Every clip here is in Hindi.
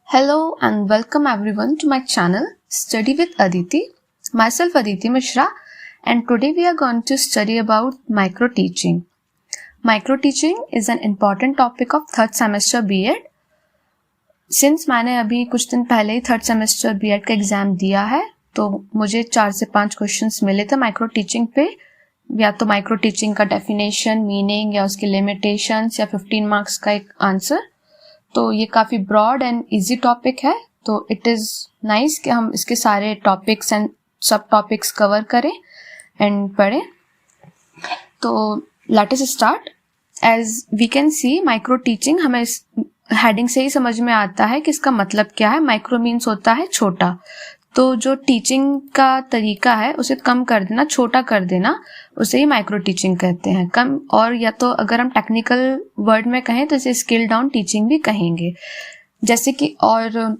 Hello and welcome everyone to my channel Study with Aditi. Myself Aditi Mishra, and today we are going to study about micro teaching. Micro teaching is an important topic of third semester B.Ed. Since मैंने अभी कुछ दिन पहले ही थर्ड सेमेस्टर B.Ed का एग्जाम दिया है, तो मुझे 4 से 5 क्वेश्चंस मिले थे माइक्रो टीचिंग पे, या तो माइक्रो टीचिंग का डेफिनेशन, मीनिंग या उसकी लिमिटेशंस या 15 मार्क्स का एक आंसर. तो ये काफ़ी ब्रॉड एंड इजी टॉपिक है, तो इट इज़ नाइस कि हम इसके सारे टॉपिक्स एंड सब टॉपिक्स कवर करें एंड पढ़ें. तो let us start. As we can see, micro teaching हमें इस हेडिंग से ही समझ में आता है कि इसका मतलब क्या है. माइक्रो मीन्स होता है छोटा, तो जो टीचिंग का तरीका है उसे कम कर देना, छोटा कर देना, उसे ही माइक्रो टीचिंग कहते हैं. कम, और या तो अगर हम टेक्निकल वर्ड में कहें तो इसे स्किल डाउन टीचिंग भी कहेंगे. जैसे कि, और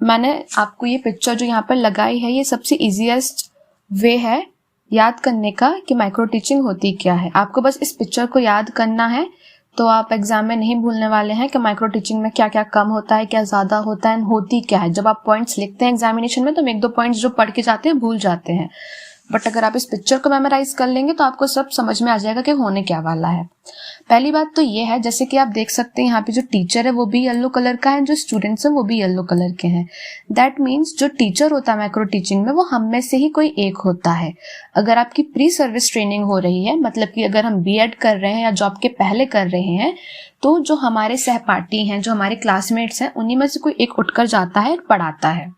मैंने आपको ये पिक्चर जो यहाँ पर लगाई है, ये सबसे इजीएस्ट वे है याद करने का कि माइक्रो टीचिंग होती क्या है. आपको बस इस पिक्चर को याद करना है, तो आप एग्जाम में नहीं भूलने वाले हैं कि माइक्रो टीचिंग में क्या क्या कम होता है, क्या ज़्यादा होता है, होती क्या है. जब आप पॉइंट्स लिखते हैं एग्जामिनेशन में, तो हम 1-2 पॉइंट्स जो पढ़ के जाते हैं भूल जाते हैं, बट अगर आप इस पिक्चर को मेमोराइज कर लेंगे तो आपको सब समझ में आ जाएगा कि होने क्या वाला है. पहली बात तो ये है, जैसे कि आप देख सकते हैं यहाँ पे जो टीचर है वो भी येलो कलर का है, जो स्टूडेंट्स हैं वो भी येलो कलर के हैं. दैट मीन्स जो टीचर होता है माइक्रो टीचिंग में, वो हम में से ही कोई एक होता है. अगर आपकी प्री सर्विस ट्रेनिंग हो रही है, मतलब कि अगर हम B.Ed कर रहे हैं या जॉब के पहले कर रहे हैं, तो जो हमारे सहपाठी हैं, जो हमारे क्लासमेट्स हैं, उन्हीं में से कोई एक उठकर जाता है, पढ़ाता है,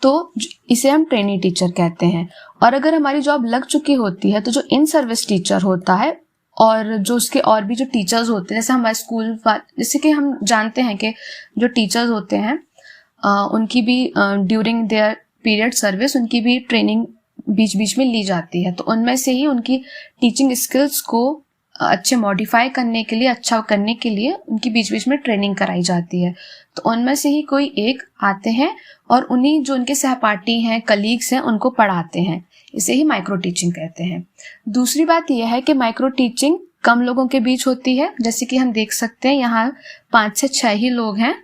तो इसे हम ट्रेनी टीचर कहते हैं. और अगर हमारी जॉब लग चुकी होती है, तो जो इन सर्विस टीचर होता है और जो उसके और भी जो टीचर्स होते हैं, जैसे हमारे स्कूल, जैसे कि हम जानते हैं कि जो टीचर्स होते हैं उनकी भी ड्यूरिंग देयर पीरियड सर्विस उनकी भी ट्रेनिंग बीच बीच में ली जाती है. तो उनमें से ही उनकी टीचिंग स्किल्स को अच्छे मॉडिफाई करने के लिए, अच्छा करने के लिए उनकी बीच बीच में ट्रेनिंग कराई जाती है. तो उनमें से ही कोई एक आते हैं और उन्हीं जो उनके सहपाठी हैं, कलीग्स हैं, उनको पढ़ाते हैं. इसे ही माइक्रो टीचिंग कहते हैं. दूसरी बात यह है कि माइक्रो टीचिंग कम लोगों के बीच होती है. जैसे कि हम देख सकते हैं यहाँ 5 से 6 ही लोग हैं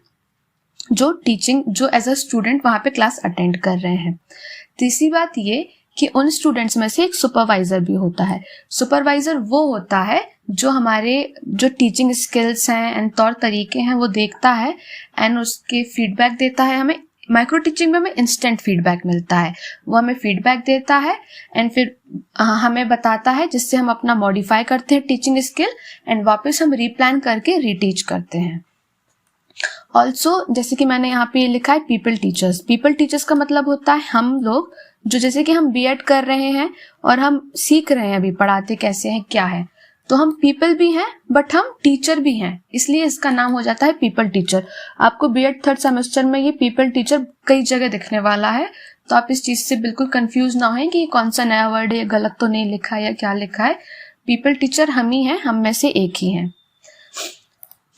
जो एज अ स्टूडेंट वहाँ पे क्लास अटेंड कर रहे हैं. तीसरी बात ये कि उन स्टूडेंट्स में से एक सुपरवाइजर भी होता है. सुपरवाइजर वो होता है जो हमारे जो टीचिंग स्किल्स हैं एंड तौर तरीके हैं वो देखता है एंड उसके फीडबैक देता है. हमें माइक्रो टीचिंग में हमें इंस्टेंट फीडबैक मिलता है. वो हमें फीडबैक देता है एंड फिर हमें बताता है, जिससे हम अपना मॉडिफाई करते हैं टीचिंग स्किल एंड वापस हम रीप्लान करके रीटीच करते हैं. ऑल्सो, जैसे कि मैंने यहाँ पे लिखा है पीपल टीचर्स. पीपल टीचर्स का मतलब होता है हम लोग जो, जैसे कि हम B.Ed कर रहे हैं और हम सीख रहे हैं अभी पढ़ाते कैसे हैं, क्या है, तो हम पीपल भी हैं बट हम टीचर भी हैं, इसलिए इसका नाम हो जाता है पीपल टीचर. आपको B.Ed थर्ड सेमेस्टर में ये पीपल टीचर कई जगह दिखने वाला है, तो आप इस चीज से बिल्कुल कंफ्यूज ना हों कि ये कौन सा नया वर्ड है, गलत तो नहीं लिखा है या क्या लिखा है. पीपल टीचर हम ही हैं, हम में से एक ही हैं.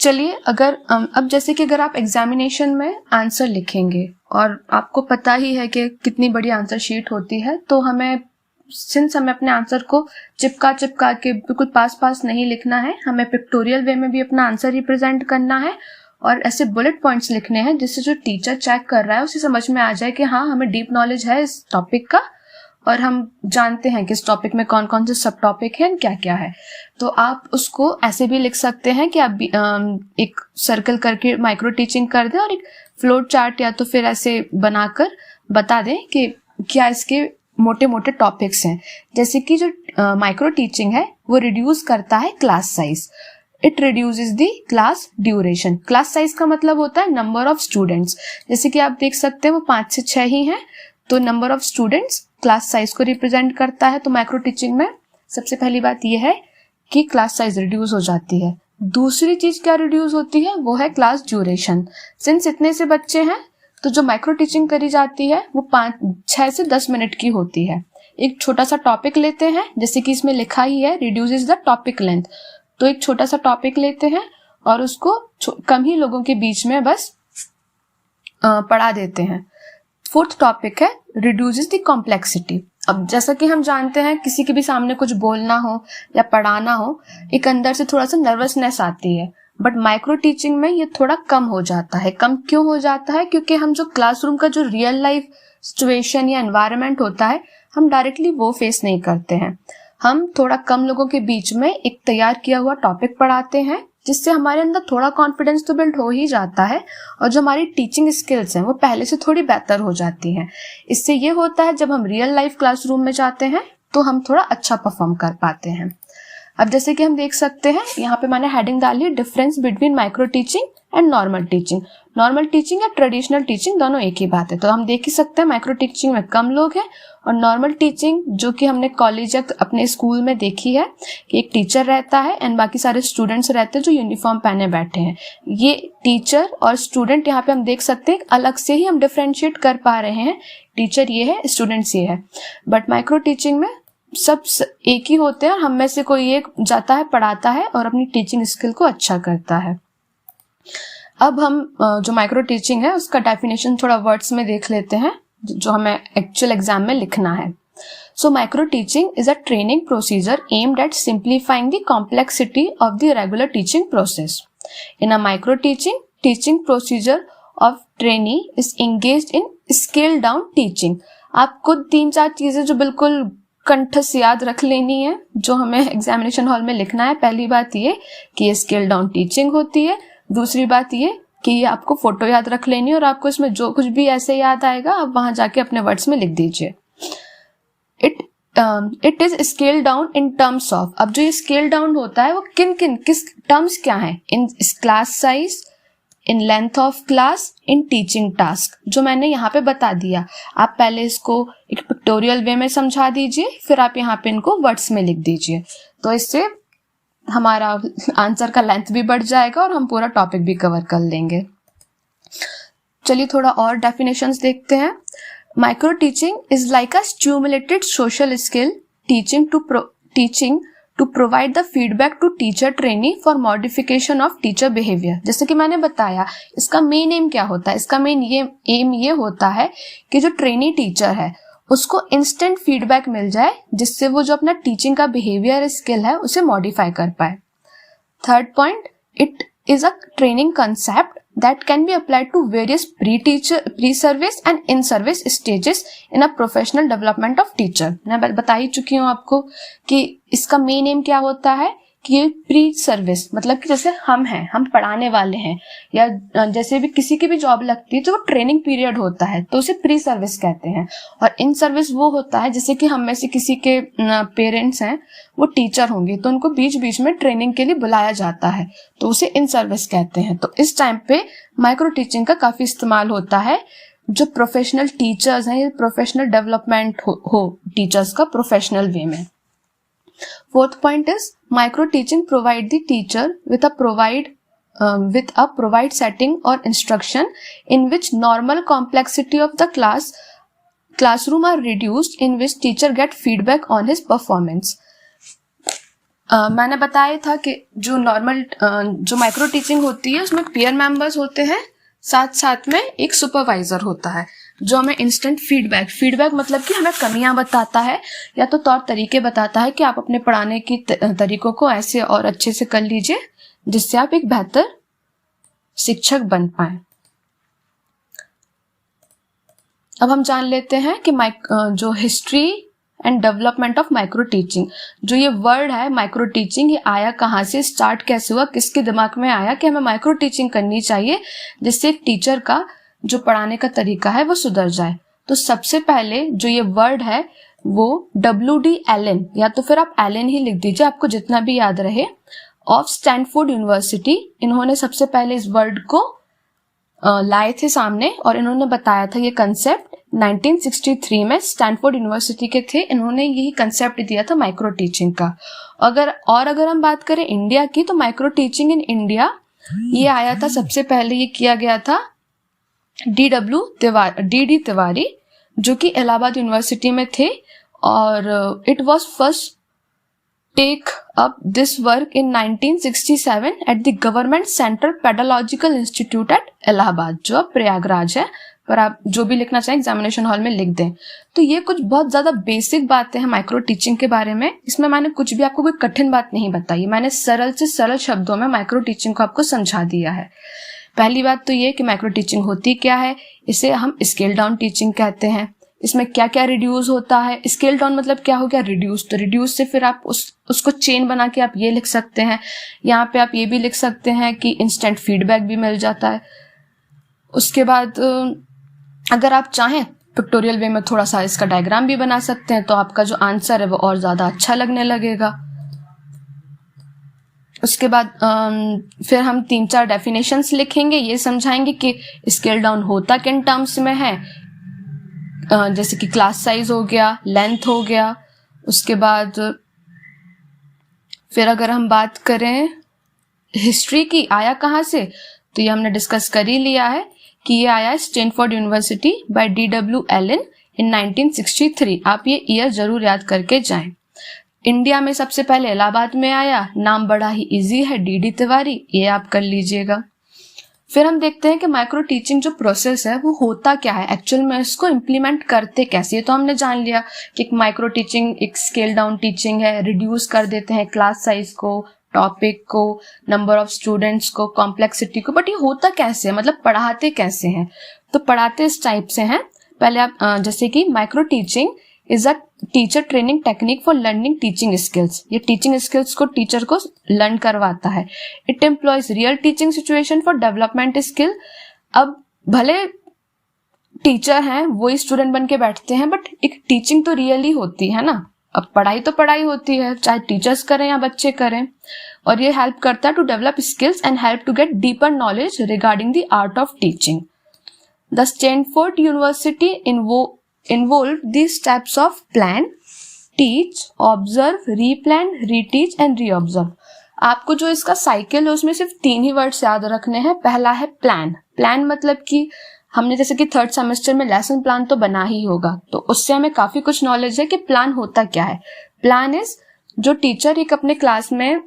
चलिए, अगर अब जैसे कि अगर आप एग्जामिनेशन में आंसर लिखेंगे और आपको पता ही है कि कितनी बड़ी आंसर शीट होती है, तो हमें अपने आंसर को चिपका के बिल्कुल पास नहीं लिखना है. हमें पिक्टोरियल वे में भी अपना आंसर रिप्रेजेंट करना है और ऐसे बुलेट पॉइंट्स लिखने हैं जिससे जो टीचर चेक कर रहा है उसे समझ में आ जाए कि हाँ, हमें डीप नॉलेज है इस टॉपिक का और हम जानते हैं कि इस टॉपिक में कौन कौन से सब टॉपिक हैं, क्या क्या है. तो आप उसको ऐसे भी लिख सकते हैं कि आप एक सर्कल करके माइक्रो टीचिंग कर दें और एक फ्लोट चार्ट या तो फिर ऐसे बनाकर बता दें कि क्या इसके मोटे मोटे टॉपिक्स हैं. जैसे कि जो माइक्रो टीचिंग है वो रिड्यूस करता है class size. It reduces the class duration. Class size का मतलब होता है नंबर ऑफ स्टूडेंट्स. जैसे कि आप देख सकते हैं वो 5 से 6 ही हैं, तो number of students class size को रिप्रेजेंट करता है. तो माइक्रो टीचिंग में सबसे पहली बात यह है कि क्लास साइज रिड्यूस हो जाती है. दूसरी चीज क्या रिड्यूस होती है, वो है क्लास ड्यूरेशन. सिंस इतने से बच्चे हैं, तो जो माइक्रो टीचिंग करी जाती है वो 6 से 10 मिनट की होती है. एक छोटा सा टॉपिक लेते हैं, जैसे कि इसमें लिखा ही है रिड्यूसेस द टॉपिक लेंथ. तो एक छोटा सा टॉपिक लेते हैं और उसको कम ही लोगों के बीच में बस पढ़ा देते हैं. फोर्थ टॉपिक है रिड्यूसेस द कॉम्प्लेक्सिटी. अब जैसा कि हम जानते हैं, किसी के भी सामने कुछ बोलना हो या पढ़ाना हो, एक अंदर से थोड़ा सा नर्वसनेस आती है. बट माइक्रो टीचिंग में ये थोड़ा कम हो जाता है। कम क्यों हो जाता है? क्योंकि हम जो क्लासरूम का जो रियल लाइफ सिचुएशन या एनवायरनमेंट होता है, हम डायरेक्टली वो फेस नहीं करते हैं। हम थोड़ा कम लोगों के बीच में एक तैयार किया हुआ टॉपिक पढ़ाते हैं, जिससे हमारे अंदर थोड़ा कॉन्फिडेंस तो बिल्ड हो ही जाता है और जो हमारी टीचिंग स्किल्स हैं वो पहले से थोड़ी बेहतर हो जाती हैं। इससे ये होता है जब हम रियल लाइफ क्लासरूम में जाते हैं तो हम थोड़ा अच्छा परफॉर्म कर पाते हैं। अब जैसे कि हम देख सकते हैं, यहाँ पे मैंने हेडिंग डाली, difference between micro teaching and normal teaching. Normal teaching या ट्रेडिशनल टीचिंग दोनों एक ही बात है। तो हम देख ही सकते हैं माइक्रो टीचिंग में कम लोग हैं और नॉर्मल टीचिंग जो कि हमने कॉलेज या अपने स्कूल में देखी है कि एक टीचर रहता है एंड बाकी सारे स्टूडेंट्स रहते हैं जो यूनिफॉर्म पहने बैठे हैं। ये टीचर और स्टूडेंट यहाँ पे हम देख सकते हैं अलग से ही हम डिफ्रेंशिएट कर पा रहे हैं, टीचर ये है, स्टूडेंट्स ये है। बट माइक्रो टीचिंग में सब एक ही होते हैं और हम में से कोई एक जाता है, पढ़ाता है और अपनी टीचिंग स्किल को अच्छा करता है। अब हम जो माइक्रो टीचिंग है उसका डेफिनेशन थोड़ा वर्ड्स में देख लेते हैं जो हमें एक्चुअल एग्जाम में लिखना है। So micro teaching is a training procedure aimed at simplifying the complexity of the regular teaching process. In a micro teaching procedure of trainee is engaged in scale down teaching. आपको 3-4 चीजें जो बिल्कुल कंठस्थ याद रख लेनी है, जो हमें एग्जामिनेशन हॉल में लिखना है। पहली बात ये कि ये स्केल डाउन टीचिंग होती है। दूसरी बात ये कि ये आपको फोटो याद रख लेनी है और आपको इसमें जो कुछ भी ऐसे याद आएगा आप वहां जाके अपने वर्ड्स में लिख दीजिए। It is scale down in terms of. अब जो ये स्केल डाउन होता है वो किस टर्म्स क्या है? In class size, in length of class, in teaching task, जो मैंने यहाँ पे बता दिया। आप पहले इसको एक पिक्टोरियल वे में समझा दीजिए, फिर आप यहाँ पे इनको वर्ड्स में लिख दीजिए। तो इससे हमारा आंसर का लेंथ भी बढ़ जाएगा और हम पूरा टॉपिक भी कवर कर लेंगे। चलिए थोड़ा और डेफिनेशंस देखते हैं। Micro teaching is like a stimulated social skill teaching to provide the feedback to teacher trainee for modification of teacher behaviour. जैसे कि मैंने बताया, इसका मेन एम क्या होता है? इसका मेन एम ये होता है कि जो ट्रेनी टीचर है उसको इंस्टेंट फीडबैक मिल जाए, जिससे वो जो अपना टीचिंग का बिहेवियर स्किल है उसे मॉडिफाई कर पाए। Third point, it is a training concept that can be applied to various pre-service and in-service stages in a professional development of teacher। मैं बता ही चुकी हूँ आपको कि इसका मेन एम क्या होता है कि ये प्री सर्विस, मतलब कि जैसे हम पढ़ाने वाले हैं या जैसे भी किसी की भी जॉब लगती है तो वो ट्रेनिंग पीरियड होता है, तो उसे प्री सर्विस कहते हैं। और इन सर्विस वो होता है जैसे कि हम में से किसी के पेरेंट्स हैं, वो टीचर होंगे तो उनको बीच बीच में ट्रेनिंग के लिए बुलाया जाता है, तो उसे इन सर्विस कहते हैं। तो इस टाइम पे माइक्रो टीचिंग का काफी इस्तेमाल होता है। जो प्रोफेशनल टीचर्स हैं, प्रोफेशनल डेवलपमेंट हो टीचर्स का प्रोफेशनल वे में। Fourth point is micro teaching provide the teacher with a provide setting or instruction in which normal complexity of the classroom are reduced, in which teacher get feedback on his performance। मैंने बताया था कि जो माइक्रो टीचिंग होती है उसमें पीयर मेंबर्स होते हैं, साथ साथ में एक सुपरवाइजर होता है जो हमें इंस्टेंट फीडबैक मतलब कि हमें कमियां बताता है या तो तौर तरीके बताता है कि आप अपने पढ़ाने की तरीकों को ऐसे और अच्छे से कर लीजिए जिससे आप एक बेहतर शिक्षक बन पाए। अब हम जान लेते हैं कि जो history and development of micro teaching, जो ये वर्ड है माइक्रो टीचिंग, ये आया कहाँ से, स्टार्ट कैसे हुआ, किसके दिमाग में आया कि हमें माइक्रो टीचिंग करनी चाहिए जिससे एक टीचर का जो पढ़ाने का तरीका है वो सुधर जाए। तो सबसे पहले जो ये वर्ड है वो W.D. एलन, या तो फिर आप एलन ही लिख दीजिए, आपको जितना भी याद रहे, ऑफ स्टैनफोर्ड यूनिवर्सिटी। इन्होंने सबसे पहले इस वर्ड को लाए थे सामने और इन्होंने बताया था ये कंसेप्ट 1963 में स्टैनफोर्ड यूनिवर्सिटी के थे। इन्होंने यही कंसेप्ट दिया था माइक्रो टीचिंग का। अगर हम बात करें इंडिया की, तो माइक्रो टीचिंग इन इंडिया ये आया था सबसे पहले, ये किया गया था D.D. तिवारी, जो कि इलाहाबाद यूनिवर्सिटी में थे, और it was first take up this work in 1967 at the government central pedological institute at Allahabad, जो अब प्रयागराज है, पर आप जो भी लिखना चाहें एग्जामिनेशन हॉल में लिख दें। तो ये कुछ बहुत ज़्यादा बेसिक बातें हैं माइक्रो टीचिंग के बारे में। इसमें मैंने कुछ भी आपको कोई कठिन बात नहीं बताई, मैंने सरल से सरल शब्दों में माइक्रो टीचिंग को आपको समझा दिया है। पहली बात तो ये कि माइक्रो टीचिंग होती क्या है, इसे हम स्केल डाउन टीचिंग कहते हैं। इसमें क्या क्या रिड्यूस होता है, स्केल डाउन मतलब क्या हो गया, रिड्यूस। तो रिड्यूस से फिर आप उसको चेन बना के आप ये लिख सकते हैं। यहाँ पे आप ये भी लिख सकते हैं कि इंस्टेंट फीडबैक भी मिल जाता है। उसके बाद अगर आप चाहें पिक्टोरियल वे में थोड़ा सा इसका डायग्राम भी बना सकते हैं, तो आपका जो आंसर है वो और ज़्यादा अच्छा लगने लगेगा। उसके बाद फिर हम 3-4 डेफिनेशंस लिखेंगे, ये समझाएंगे कि स्केल डाउन होता किन टर्म्स में है, जैसे कि क्लास साइज हो गया, लेंथ हो गया। उसके बाद फिर अगर हम बात करें हिस्ट्री की, आया कहाँ से, तो ये हमने डिस्कस कर ही लिया है कि ये आया है Stanford university by D.W. Allen in 1963। आप ये ईयर जरूर याद करके जाएं। इंडिया में सबसे पहले इलाहाबाद में आया, नाम बड़ा ही इजी है, D.D. तिवारी, ये आप कर लीजिएगा। फिर हम देखते हैं कि माइक्रो टीचिंग जो प्रोसेस है वो होता क्या है, एक्चुअल में इसको इम्प्लीमेंट करते कैसे। तो हमने जान लिया कि एक माइक्रो टीचिंग एक स्केल डाउन टीचिंग है, रिड्यूस कर देते हैं क्लास साइज को, टॉपिक को, नंबर ऑफ स्टूडेंट्स को, कॉम्प्लेक्सिटी को। बट ये होता कैसे है, मतलब पढ़ाते कैसे हैं। तो पढ़ाते इस टाइप से हैं। पहले आप जैसे कि micro teaching is a teacher training technique for learning teaching skills. ये टीचिंग स्किल्स को टीचर को लर्न करवाता है। It employees real teaching situation for development skill. अब भले टीचर हैं वही स्टूडेंट बन के बैठते हैं, बट एक टीचिंग तो रियली होती है ना। अब पढ़ाई तो पढ़ाई होती है, चाहे टीचर्स करें या बच्चे करें। और ये हेल्प करता है to develop skills and help to get deeper knowledge regarding the art of teaching. The Stanford University involved these steps of plan, teach, observe, replan, reteach and reobserve। आपको जो इसका साइकिल है उसमें सिर्फ 3 ही वर्ड्स याद रखने हैं। पहला है प्लान। प्लान मतलब कि हमने जैसे कि 3rd सेमेस्टर में लेसन प्लान तो बना ही होगा, तो उससे हमें काफी कुछ नॉलेज है कि प्लान होता क्या है। प्लान इज जो टीचर एक अपने क्लास में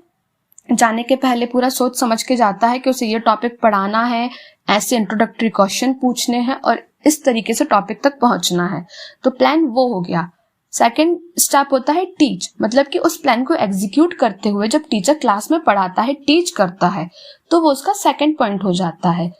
जाने के पहले पूरा सोच समझ के जाता है कि उसे ये टॉपिक पढ़ाना है, ऐसे इंट्रोडक्टरी क्वेश्चन पूछने हैं और इस तरीके से टॉपिक तक पहुंचना है। तो प्लान वो हो गया। सेकंड स्टेप होता है टीच, मतलब कि उस प्लान को एग्जीक्यूट करते हुए जब टीचर क्लास में पढ़ाता है, टीच करता है, तो वो उसका सेकंड पॉइंट हो जाता है।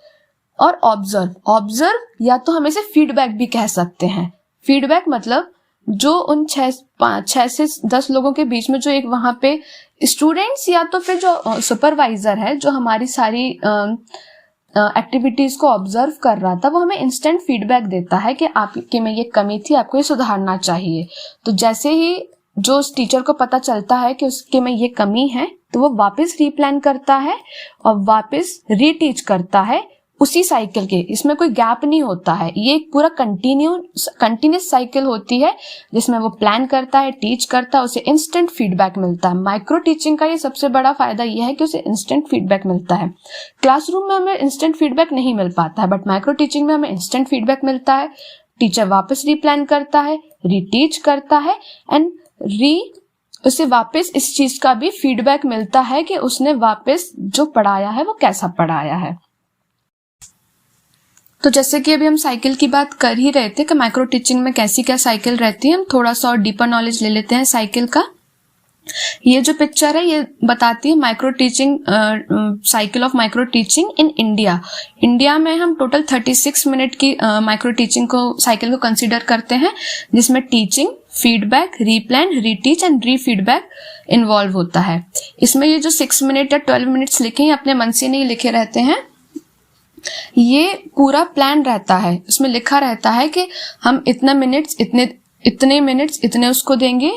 और ऑब्जर्व, ऑब्जर्व या तो हम इसे फीडबैक भी कह सकते हैं। फीडबैक मतलब जो उन 6 से 10 लोगों के बीच में जो एक वहां पे स्टूडेंट्स या तो फिर जो सुपरवाइजर है जो हमारी सारी एक्टिविटीज को ऑब्जर्व कर रहा था, वो हमें इंस्टेंट फीडबैक देता है कि आपके में ये कमी थी, आपको ये सुधारना चाहिए। तो जैसे ही जो उस टीचर को पता चलता है कि उसके में ये कमी है, तो वो वापस रीप्लान करता है और वापस रीटीच करता है उसी साइकिल के। इसमें कोई गैप नहीं होता है, ये एक पूरा कंटिन्यूस साइकिल होती है जिसमें वो प्लान करता है, टीच करता है, उसे इंस्टेंट फीडबैक मिलता है। माइक्रो टीचिंग का ये सबसे बड़ा फायदा ये है कि उसे इंस्टेंट फीडबैक मिलता है। क्लासरूम में हमें इंस्टेंट फीडबैक नहीं मिल पाता है, बट माइक्रो टीचिंग में हमें इंस्टेंट फीडबैक मिलता है। टीचर वापस रीप्लान करता है, रीटीच करता है एंड उसे वापस इस चीज का भी फीडबैक मिलता है कि उसने वापस जो पढ़ाया है वो कैसा पढ़ाया है। तो जैसे कि अभी हम साइकिल की बात कर ही रहे थे कि माइक्रो टीचिंग में कैसी क्या साइकिल रहती है, हम थोड़ा सा और डीपर नॉलेज ले लेते हैं साइकिल का। ये जो पिक्चर है ये बताती है micro teaching, cycle of micro teaching in India. India में हम टोटल 36 मिनट की माइक्रो टीचिंग को साइकिल को कंसीडर करते हैं, जिसमें teaching, feedback, replan, reteach and refeedback involve होता है। इसमें ये जो 6 मिनट या 12 मिनट्स लिखे हैं अपने मन से नहीं लिखे रहते हैं, ये पूरा प्लान रहता है। उसमें लिखा रहता है कि हम इतने मिनट्स इतने उसको देंगे।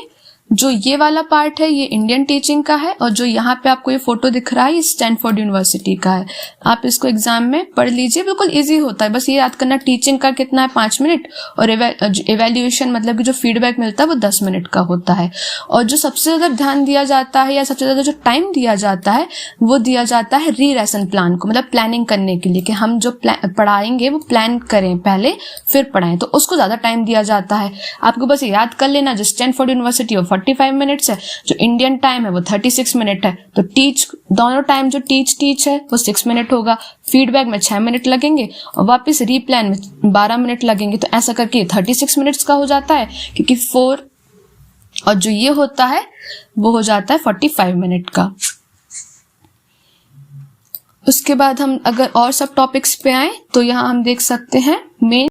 जो ये वाला पार्ट है ये इंडियन टीचिंग का है और जो यहाँ पे आपको ये फोटो दिख रहा है ये स्टैनफोर्ड यूनिवर्सिटी का है। आप इसको एग्जाम में पढ़ लीजिए, बिल्कुल इजी होता है। बस ये याद करना टीचिंग का कितना है 5 मिनट और एवेल्यूएशन मतलब कि जो फीडबैक मिलता है वो 10 मिनट का होता है। और जो सबसे ज्यादा ध्यान दिया जाता है या सबसे ज्यादा जो टाइम दिया जाता है वो दिया जाता है री लेसन प्लान को, मतलब प्लानिंग करने के लिए कि हम जो पढ़ाएंगे वो प्लान करें पहले फिर पढ़ाएं, तो उसको ज्यादा टाइम दिया जाता है। आपको बस याद कर लेना जो स्टैनफोर्ड यूनिवर्सिटी 45 मिनट्स है, जो इंडियन टाइम है वो 36 मिनट है। तो टीच, दोनों टाइम जो टीच है वो 6 मिनट होगा, फीडबैक में 6 मिनट लगेंगे और वापस रीप्लान में 12 मिनट लगेंगे। तो ऐसा करके 36 मिनट्स का हो जाता है, क्योंकि 4 और जो ये होता है वो हो जाता है 45 मिनट का। उसके बाद हम अगर और सब टॉपिक्स पे आए तो यहाँ हम देख सकते हैं मेन